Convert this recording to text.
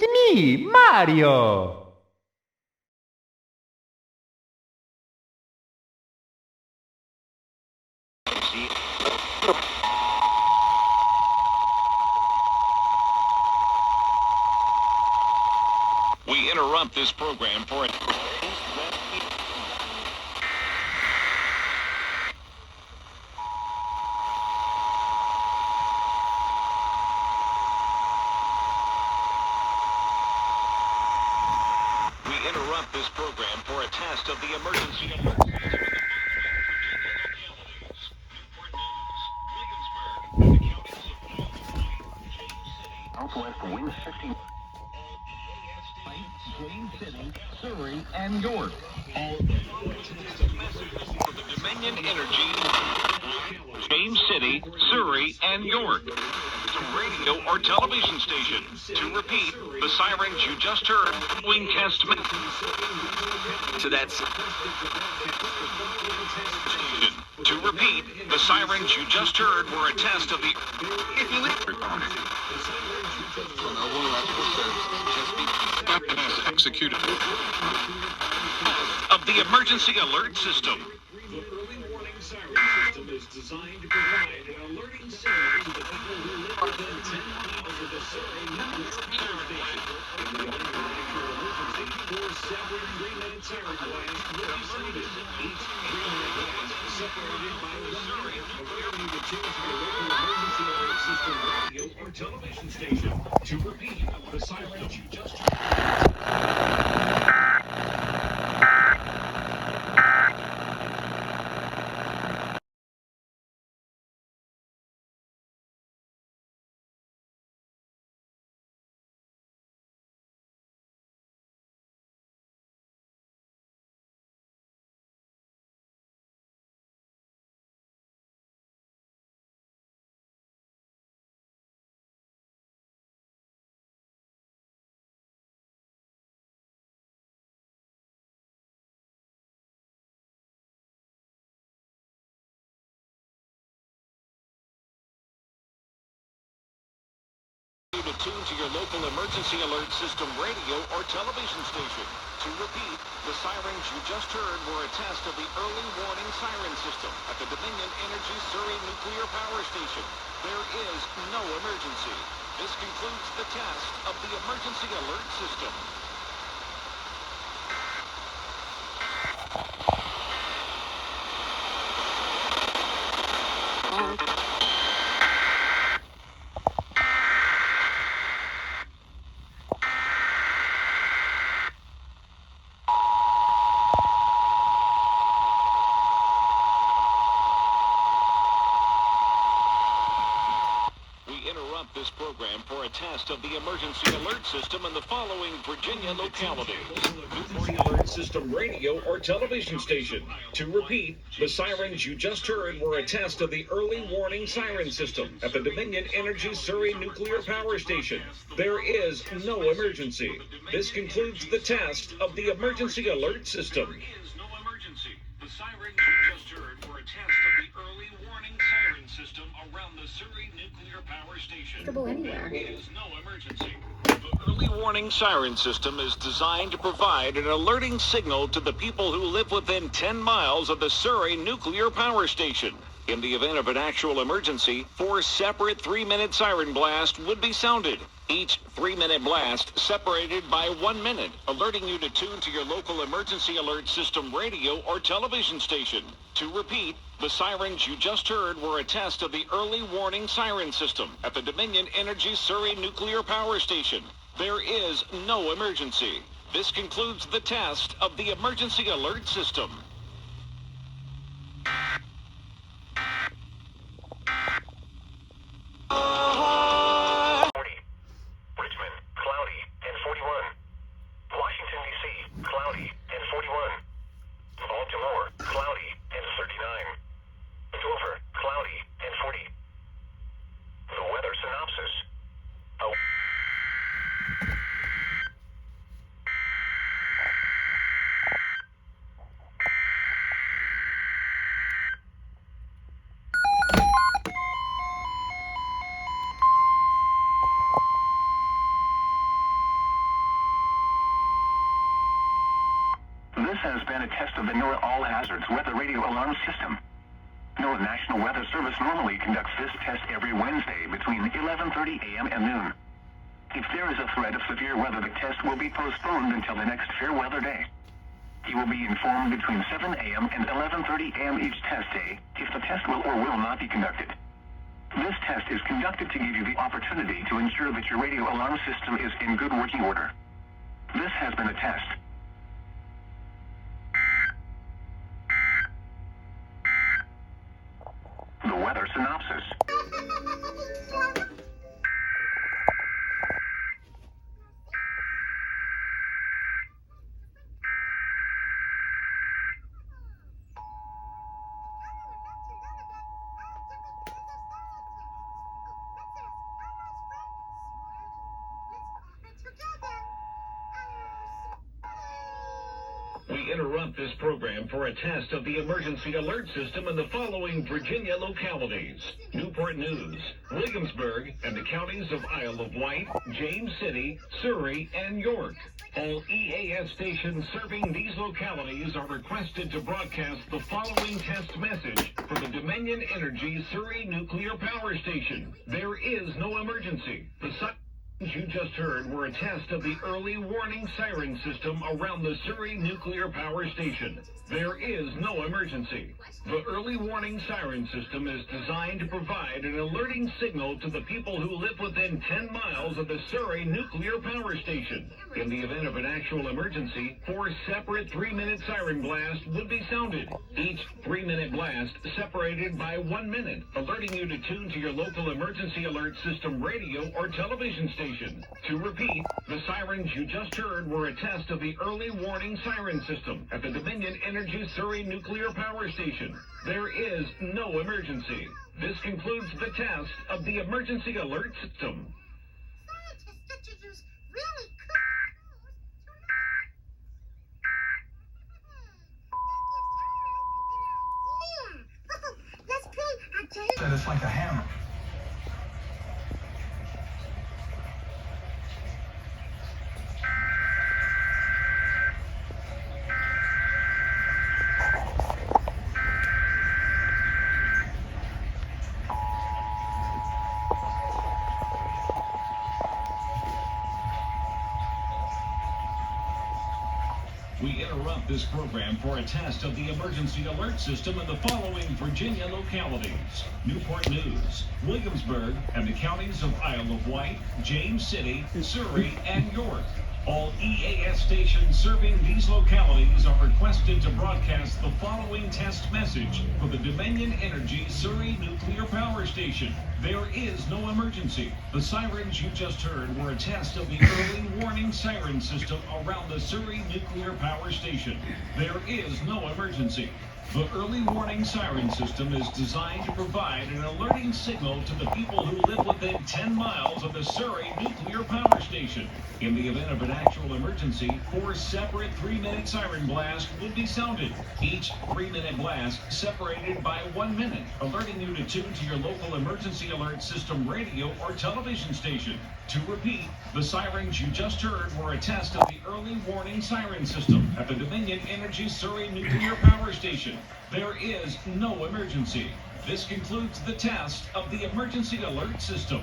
It's me, Mario! We interrupt this program for a... We interrupt this program for a test of the emergency alert system in the following Virginia localities. Newport News, Williamsburg, and the counties of Southwest wind 50... James City, Surrey, and York. For the Dominion Energy, James City, Surrey, and York. To radio or television station. To repeat, the sirens you just heard, wing test... To that station. To repeat, the sirens you just heard were a test of the... If you leave... Executed. Of the emergency alert system. The early warning siren system is designed to provide an alerting signal to the people who live within 10 miles of the Surrey nuclear power station. If you are calling for emergency, 4 separate 3-minute siren blasts will be sounded. Each 3-minute blast separated by 1 minute, alerting you to choose your local emergency alert system radio or television station. To repeat, the sirens you just heard. To tune to your local emergency alert system radio or television station. To repeat, the sirens you just heard were a test of the early warning siren system at the Dominion Energy Surrey Nuclear Power Station. There is no emergency. This concludes the test of the emergency alert system. This program for a test of the emergency alert system in the following Virginia localities. Emergency alert system radio or television station. To repeat, the sirens you just heard were a test of the early warning siren system at the Dominion Energy Surrey Nuclear Power Station. There is no emergency. This concludes the test of the emergency alert system. There is no emergency. The sirens you just heard were a test of the early warning siren system around the Surrey Nuclear Power Station. Anywhere. There is no emergency. The early warning siren system is designed to provide an alerting signal to the people who live within 10 miles of the Surrey Nuclear Power Station. In the event of an actual emergency, 4 separate 3-minute siren blasts would be sounded. Each 3-minute blast separated by 1 minute, alerting you to tune to your local emergency alert system radio or television station. To repeat, the sirens you just heard were a test of the early warning siren system at the Dominion Energy Surrey Nuclear Power Station. There is no emergency. This concludes the test of the emergency alert system. Richmond, cloudy, and 41. Washington, D.C., cloudy, and 41. Baltimore, cloudy, and 39. Dover, cloudy, and 40. The weather synopsis. This has been a test of the NOAA All Hazards Weather Radio Alarm System. NOAA National Weather Service normally conducts this test every Wednesday between 11:30 a.m. and noon. If there is a threat of severe weather, the test will be postponed until the next fair weather day. You will be informed between 7 a.m. and 11:30 a.m. each test day if the test will or will not be conducted. This test is conducted to give you the opportunity to ensure that your radio alarm system is in good working order. This has been a test. The weather synopsis. We interrupt this program for a test of the emergency alert system in the following Virginia localities: Newport News, Williamsburg, and the counties of Isle of Wight, James City, Surrey, and York. All EAS stations serving these localities are requested to broadcast the following test message for the Dominion Energy Surrey Nuclear Power Station. There is no emergency. The you just heard were a test of the early warning siren system around the Surrey Nuclear Power Station. There is no emergency. The early warning siren system is designed to provide an alerting signal to the people who live within 10 miles of the Surrey Nuclear Power Station. In the event of an actual emergency, 4 separate 3-minute siren blasts would be sounded. Each 3-minute blast separated by 1 minute, alerting you to tune to your local emergency alert system radio or television station. To repeat, the sirens you just heard were a test of the early warning siren system at the Dominion Energy Surrey Nuclear Power Station. There is no emergency. This concludes the test of the emergency alert system. Scientists get to use really cool Let's play a game. Said it's like a hammer. We interrupt this program for a test of the emergency alert system in the following Virginia localities: Newport News, Williamsburg, and the counties of Isle of Wight, James City, Surrey, and York. All EAS stations serving these localities are requested to broadcast the following test message for the Dominion Energy Surrey Nuclear Power Station. There is no emergency. The sirens you just heard were a test of the early warning siren system around the Surrey Nuclear Power Station. There is no emergency. The early warning siren system is designed to provide an alerting signal to the people who live within 10 miles of the Surrey Nuclear Power Station. In the event of an actual emergency, 4 separate 3-minute siren blasts would be sounded. Each 3-minute blast separated by 1 minute, alerting you to tune to your local emergency alert system radio or television station. To repeat, the sirens you just heard were a test of the early warning siren system at the Dominion Energy Surrey Nuclear Power Station. There is no emergency. This concludes the test of the emergency alert system.